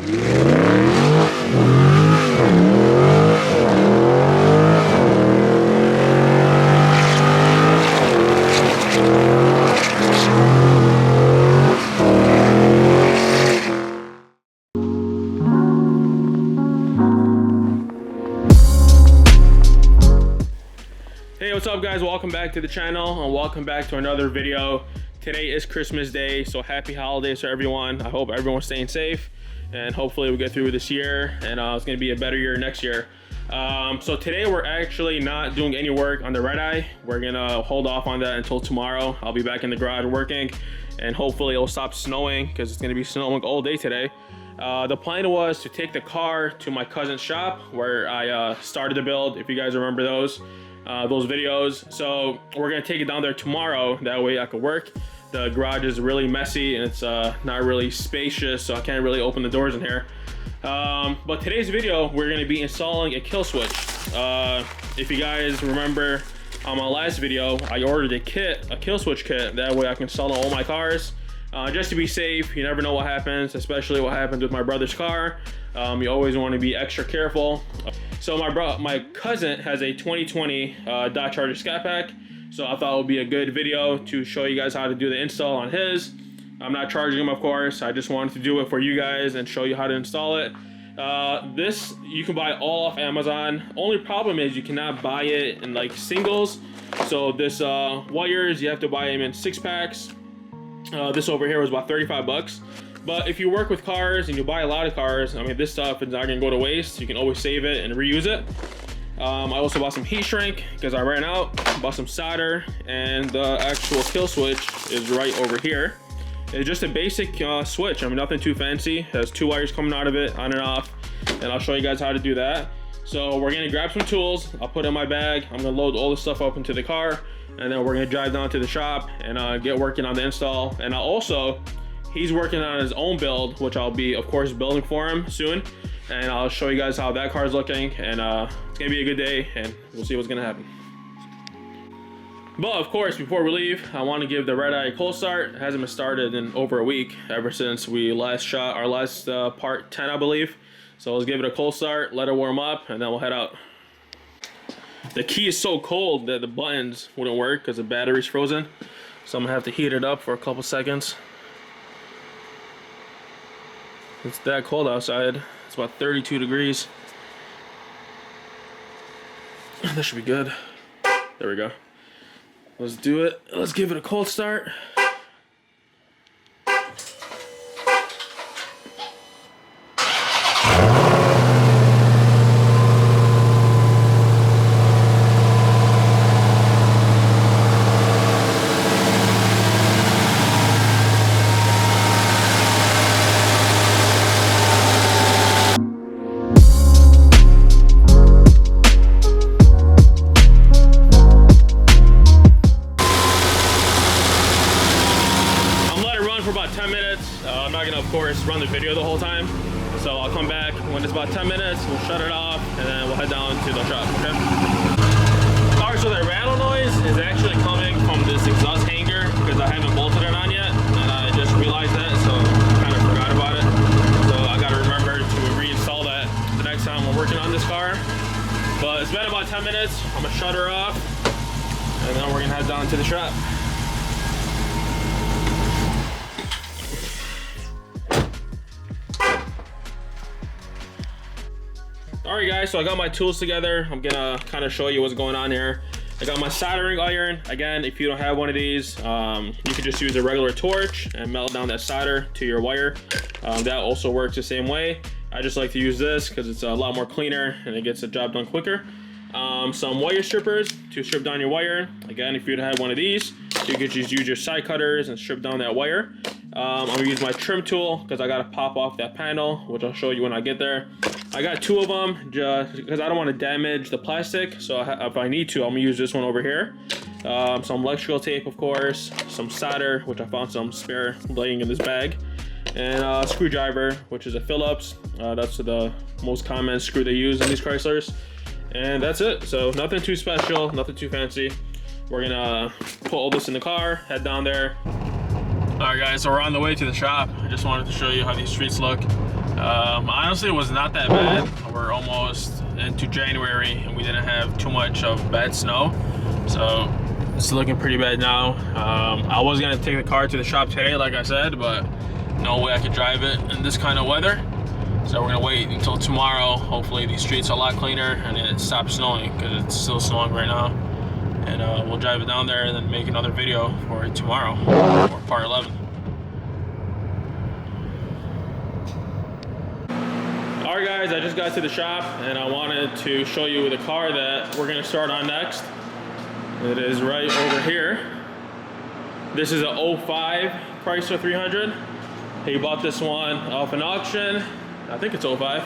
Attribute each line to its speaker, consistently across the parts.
Speaker 1: Hey, what's up guys? Welcome back to the channel and welcome back to another video. Today is Christmas Day, so happy holidays to everyone. I hope everyone's staying safe and hopefully we get through this year and it's gonna be a better year next year. So today we're actually not doing any work on the red eye. We're gonna hold off on that until tomorrow. I'll be back in the garage working and hopefully it'll stop snowing because it's gonna be snowing all day today. The plan was to take the car to my cousin's shop where I started the build, if you guys remember those videos. So we're gonna take it down there tomorrow, that way I can work. The garage is really messy and it's not really spacious, so I can't really open the doors in here. But today's video, we're gonna be installing a kill switch. If you guys remember on my last video, I ordered a kill switch kit, that way I can install it on all my cars. Just to be safe. You never know what happens, especially what happened with my brother's car. You always want to be extra careful. So my cousin has a 2020 Dodge Charger Scat Pack, so I thought it would be a good video to show you guys how to do the install on his. I'm not charging him, of course. I just wanted to do it for you guys and show you how to install it. This you can buy all off Amazon. Only problem is you cannot buy it in like singles. So this wires, you have to buy them in 6-packs. This over here was about 35 bucks. But if you work with cars and you buy a lot of cars, I mean, this stuff is not gonna go to waste. You can always save it and reuse it. I also bought some heat shrink because I ran out. Bought some solder, and the actual kill switch is right over here. It's just a basic switch. I mean, nothing too fancy. It has 2 wires coming out of it, on and off, and I'll show you guys how to do that. So we're gonna grab some tools. I'll put in my bag. I'm gonna load all the stuff up into the car, and then we're gonna drive down to the shop and get working on the install. And he's working on his own build, which I'll be, of course, building for him soon. And I'll show you guys how that car's looking. And it's gonna be a good day, and we'll see what's gonna happen. But of course, before we leave, I want to give the red eye a cold start. It hasn't been started in over a week, ever since we last shot our last part 10, I believe. So let's give it a cold start, let it warm up, and then we'll head out. The key is so cold that the buttons wouldn't work because the battery's frozen. So I'm gonna have to heat it up for a couple seconds. It's that cold outside. It's about 32 degrees. That should be good. There we go. Let's do it. Let's give it a cold start. About 10 minutes. I'm not gonna, of course, run the video the whole time, so I'll come back when it's about 10 minutes. We'll shut it off and then we'll head down to the shop. Okay. Alright, so that rattle noise is actually coming from this exhaust hanger because I haven't bolted it on yet, and I just realized that, so I kind of forgot about it. So I gotta remember to reinstall that the next time we're working on this car. But it's been about 10 minutes. I'm gonna shut her off and then we're gonna head down to the shop. Alright guys, so I got my tools together. I'm gonna kind of show you what's going on here. I got my soldering iron. Again, if you don't have one of these, you could just use a regular torch and melt down that solder to your wire. That also works the same way. I just like to use this because it's a lot more cleaner and it gets the job done quicker. Some wire strippers to strip down your wire. Again, if you don't have one of these, you could just use your side cutters and strip down that wire. I'm gonna use my trim tool because I gotta pop off that panel, which I'll show you when I get there. I got 2 of them just because I don't want to damage the plastic, so if I need to, I'm gonna use this one over here. Some electrical tape, of course, some solder, which I found some spare laying in this bag, and a screwdriver, which is a Phillips. That's the most common screw they use in these Chryslers. And that's it. So nothing too special, nothing too fancy. We're gonna put all this in the car, head down there. All right guys, so we're on the way to the shop. I just wanted to show you how these streets look. Honestly, it was not that bad. We're almost into January and we didn't have too much of bad snow, so it's looking pretty bad now. I was gonna take the car to the shop today, like I said, but no way I could drive it in this kind of weather. So we're gonna wait until tomorrow. Hopefully these streets are a lot cleaner and it stops snowing, because it's still snowing right now. And we'll drive it down there and then make another video for it tomorrow, or part 11. Alright guys, I just got to the shop and I wanted to show you the car that we're gonna start on next. It is right over here. This is a 05 Chrysler 300. He bought this one off an auction. I think it's 05.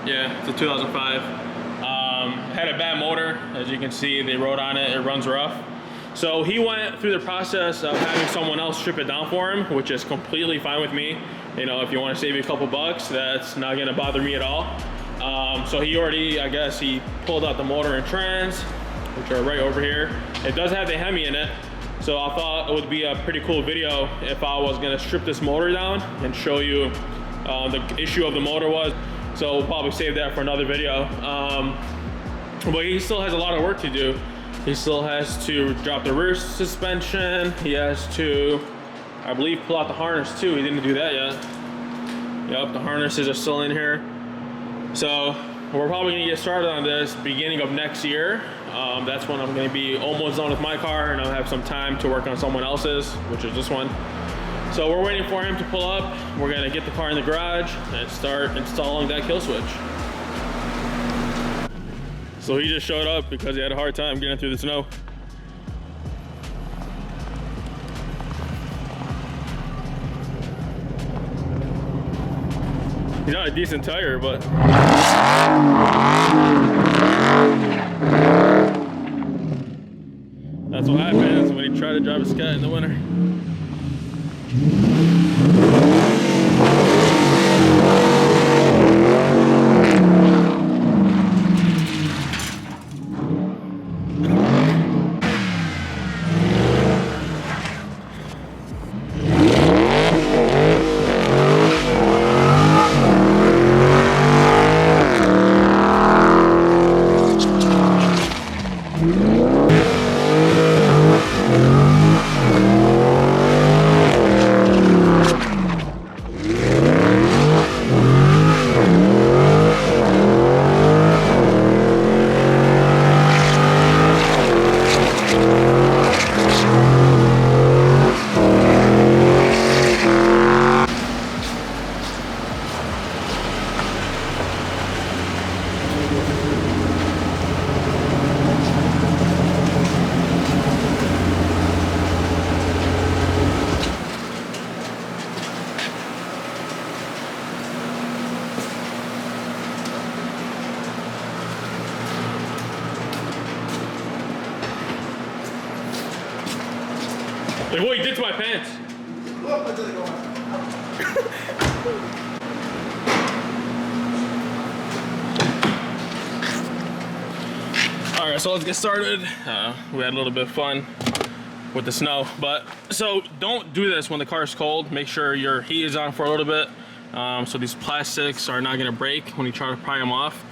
Speaker 1: Yeah, it's a 2005. Had a bad motor. As you can see, they wrote on it, it runs rough. So he went through the process of having someone else strip it down for him, which is completely fine with me. You know, if you want to save you a couple bucks, that's not gonna bother me at all. So he already, I guess, he pulled out the motor and trans, which are right over here. It does have the Hemi in it. So I thought it would be a pretty cool video if I was gonna strip this motor down and show you the issue of the motor was. So we'll probably save that for another video. But he still has a lot of work to do. He still has to drop the rear suspension. He has to, I believe, pull out the harness too. He didn't do that yet. Yep, the harnesses are still in here. So we're probably gonna get started on this beginning of next year. That's when I'm gonna be almost done with my car and I'll have some time to work on someone else's, which is this one. So we're waiting for him to pull up. We're gonna get the car in the garage and start installing that kill switch. So he just showed up because he had a hard time getting through the snow. He's not a decent tire, but that's what happens when you try to drive a Scat in the winter. Look what he did to my pants. All right, so let's get started. We had a little bit of fun with the snow, but so don't do this when the car is cold. Make sure your heat is on for a little bit, so these plastics are not gonna break when you try to pry them off.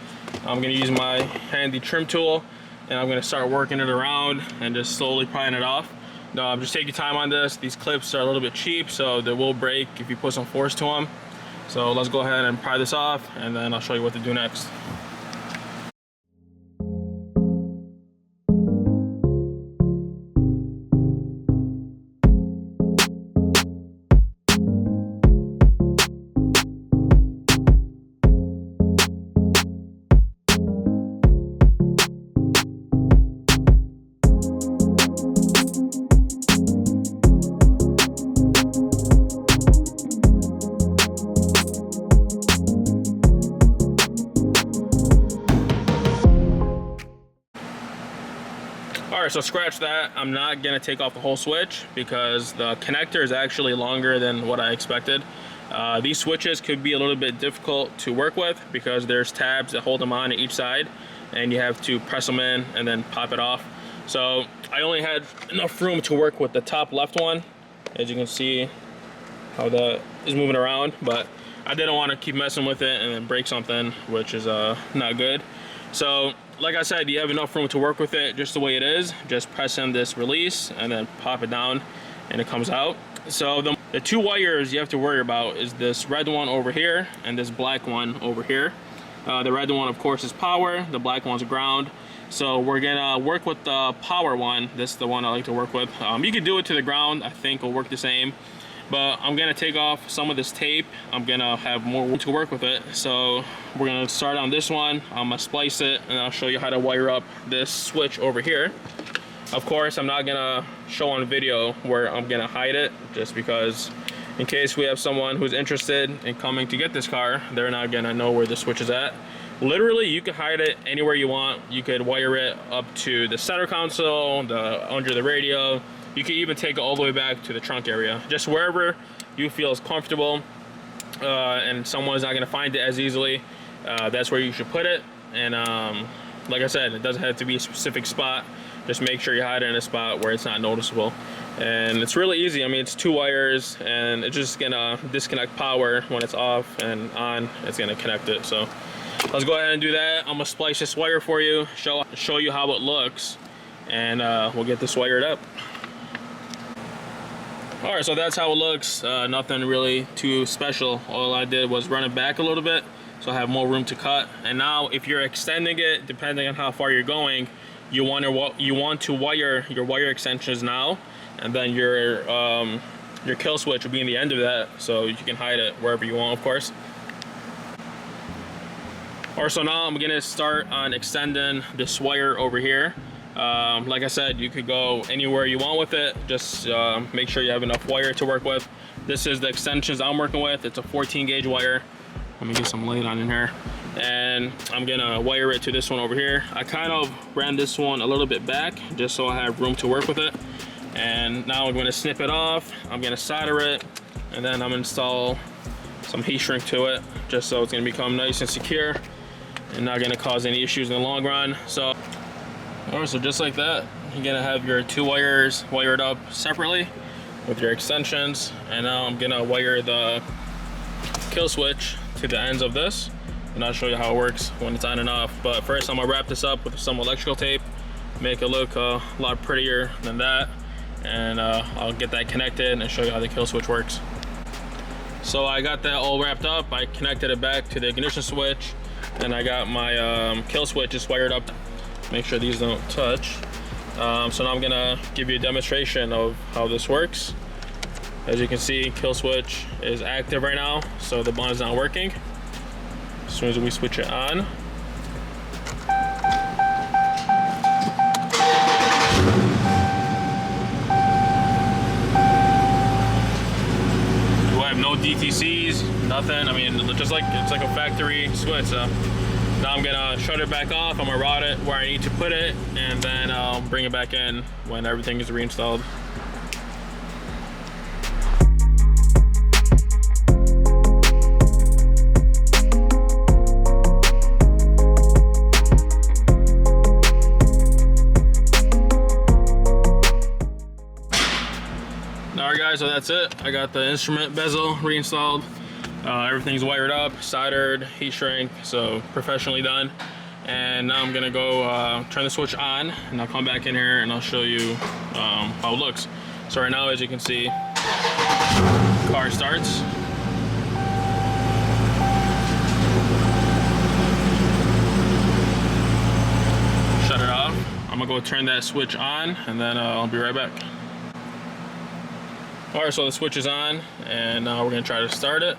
Speaker 1: I'm gonna use my handy trim tool and I'm gonna start working it around and just slowly prying it off. Just take your time on this. These clips are a little bit cheap, so they will break if you put some force to them. So let's go ahead and pry this off and then I'll show you what to do next. All right, so scratch that. I'm not gonna take off the whole switch because the connector is actually longer than what I expected. These switches could be a little bit difficult to work with because there's tabs that hold them on each side and you have to press them in and then pop it off. So I only had enough room to work with the top left one. As you can see how that is moving around, but I didn't want to keep messing with it and then break something, which is not good. So like I said, you have enough room to work with it just the way it is. Just press in this release and then pop it down and it comes out. So the two wires you have to worry about is this red one over here and this black one over here. The red one, of course, is power. The black one's ground. So we're gonna work with the power one. This is the one I like to work with. You could do it to the ground. I think it'll work the same. But I'm gonna take off some of this tape. I'm gonna have more room to work with it. So we're gonna start on this one. I'm gonna splice it and I'll show you how to wire up this switch over here. Of course, I'm not gonna show on video where I'm gonna hide it, just because in case we have someone who's interested in coming to get this car, they're not gonna know where the switch is at. Literally, you can hide it anywhere you want. You could wire it up to the center console, under the radio. You can even take it all the way back to the trunk area. Just wherever you feel is comfortable and someone's not gonna find it as easily, that's where you should put it. And like I said, it doesn't have to be a specific spot. Just make sure you hide it in a spot where it's not noticeable. And it's really easy. I mean, it's two wires and it's just gonna disconnect power when it's off, and on, it's gonna connect it. So let's go ahead and do that. I'm gonna splice this wire for you, show you how it looks, and we'll get this wired up. All right, so that's how it looks. Nothing really too special. All I did was run it back a little bit so I have more room to cut. And now if you're extending it, depending on how far you're going, you want to wire your wire extensions now, and then your kill switch will be in the end of that, so you can hide it wherever you want, of course. All right, so now I'm gonna start on extending this wire over here. Like I said, you could go anywhere you want with it. Just make sure you have enough wire to work with. This is the extensions I'm working with. It's a 14 gauge wire. Let me get some light on in here. And I'm gonna wire it to this one over here. I kind of ran this one a little bit back just so I have room to work with it. And now I'm gonna snip it off. I'm gonna solder it, and then I'm gonna install some heat shrink to it, just so it's gonna become nice and secure and not gonna cause any issues in the long run. So, all right, so just like that, you're gonna have your two wires wired up separately with your extensions. And now I'm gonna wire the kill switch to the ends of this, and I'll show you how it works when it's on and off. But first, I'm gonna wrap this up with some electrical tape, make it look a lot prettier than that, and I'll get that connected and show you how the kill switch works. So I got that all wrapped up. I connected it back to the ignition switch, and I got my kill switch just wired up. Make sure these don't touch. So now I'm gonna give you a demonstration of how this works. As you can see, kill switch is active right now, so the button is not working. As soon as we switch it on, you have no DTCs, nothing. I mean, just like it's like a factory switch. So now I'm gonna shut it back off. I'm gonna route it where I need to put it, and then I'll bring it back in when everything is reinstalled. Alright guys, so that's it. I got the instrument bezel reinstalled. Everything's wired up, soldered, heat shrink, so professionally done. And now I'm gonna go turn the switch on, and I'll come back in here and I'll show you how it looks. So right now, as you can see, car starts. Shut it off. I'm gonna go turn that switch on, and then I'll be right back. Alright, so the switch is on, and now we're gonna try to start it.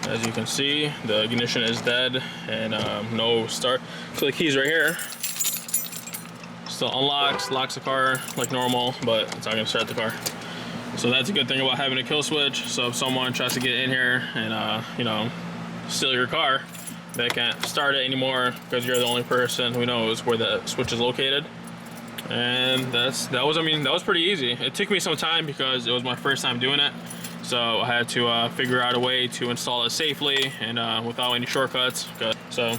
Speaker 1: As you can see, the ignition is dead, and no start. So the key's right here. Still unlocks, locks the car like normal, but it's not gonna start the car. So that's a good thing about having a kill switch. So if someone tries to get in here and you know, steal your car, they can't start it anymore because you're the only person who knows where the switch is located. And that was pretty easy. It took me some time because it was my first time doing it, so I had to figure out a way to install it safely and without any shortcuts. So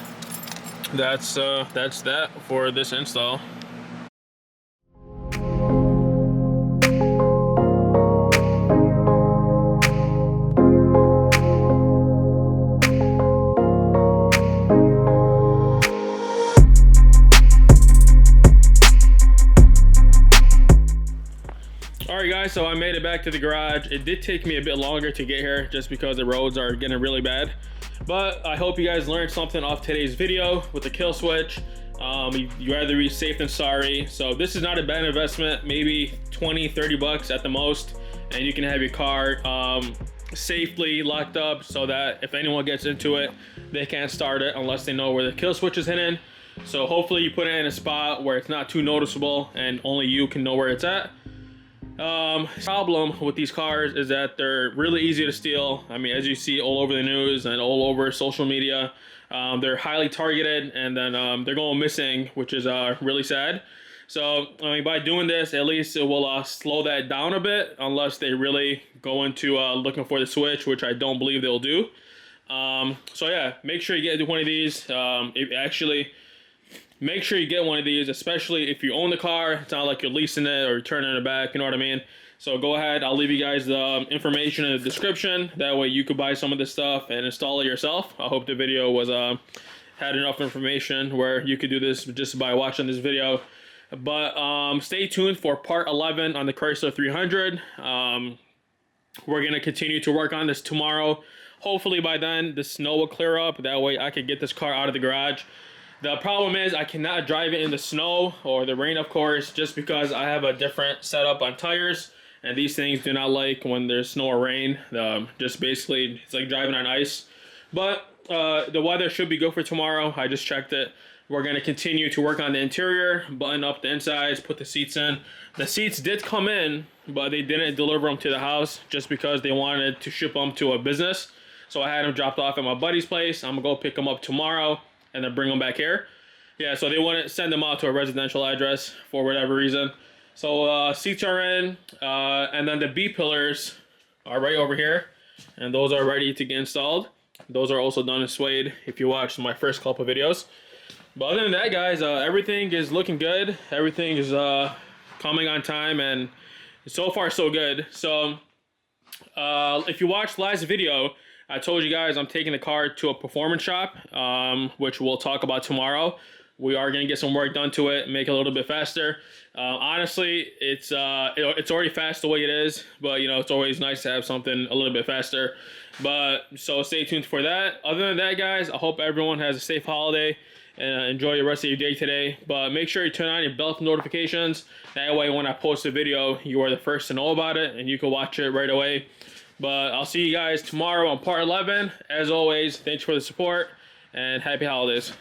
Speaker 1: that's that for this install. guys, so I made it back to the garage. It did take me a bit longer to get here just because the roads are getting really bad, but I hope you guys learned something off today's video with the kill switch. You rather be safe than sorry. So this is not a bad investment, maybe 20-30 bucks at the most, and you can have your car safely locked up so that if anyone gets into it, they can't start it unless they know where the kill switch is hidden. So hopefully you put it in a spot where it's not too noticeable and only you can know where it's at. Problem with these cars is that they're really easy to steal. I mean, as you see all over the news and all over social media, they're highly targeted, and then they're going missing, which is really sad. So I mean, by doing this, at least it will slow that down a bit, unless they really go into looking for the switch, which I don't believe they'll do. So yeah, make sure you get one of these. Make sure you get one of these, especially if you own the car. It's not like you're leasing it or turning it back, you know what I mean? So go ahead, I'll leave you guys the information in the description. That way you could buy some of this stuff and install it yourself. I hope the video was had enough information where you could do this just by watching this video. But stay tuned for part 11 on the Chrysler 300. We're going to continue to work on this tomorrow. Hopefully by then the snow will clear up. That way I could get this car out of the garage. The problem is I cannot drive it in the snow or the rain, of course, just because I have a different setup on tires, and these things do not like when there's snow or rain. Just basically, it's like driving on ice. But the weather should be good for tomorrow. I just checked it. We're going to continue to work on the interior, button up the insides, put the seats in. The seats did come in, but they didn't deliver them to the house just because they wanted to ship them to a business. So I had them dropped off at my buddy's place. I'm going to go pick them up tomorrow and then bring them back here. Yeah, so they wouldn't send them out to a residential address for whatever reason. So seats are in, and then the B pillars are right over here, and those are ready to get installed. Those are also done in suede if you watched my first couple videos. But other than that, guys, everything is looking good. Everything is coming on time, and so far so good. So if you watched last video, I told you guys I'm taking the car to a performance shop, which we'll talk about tomorrow. We are going to get some work done to it, make it a little bit faster. Honestly, it's already fast the way it is, but you know, it's always nice to have something a little bit faster. But so stay tuned for that. Other than that, guys, I hope everyone has a safe holiday and enjoy the rest of your day today. But make sure you turn on your bell notifications. That way when I post a video, you are the first to know about it and you can watch it right away. But I'll see you guys tomorrow on part 11. As always, thanks for the support and happy holidays.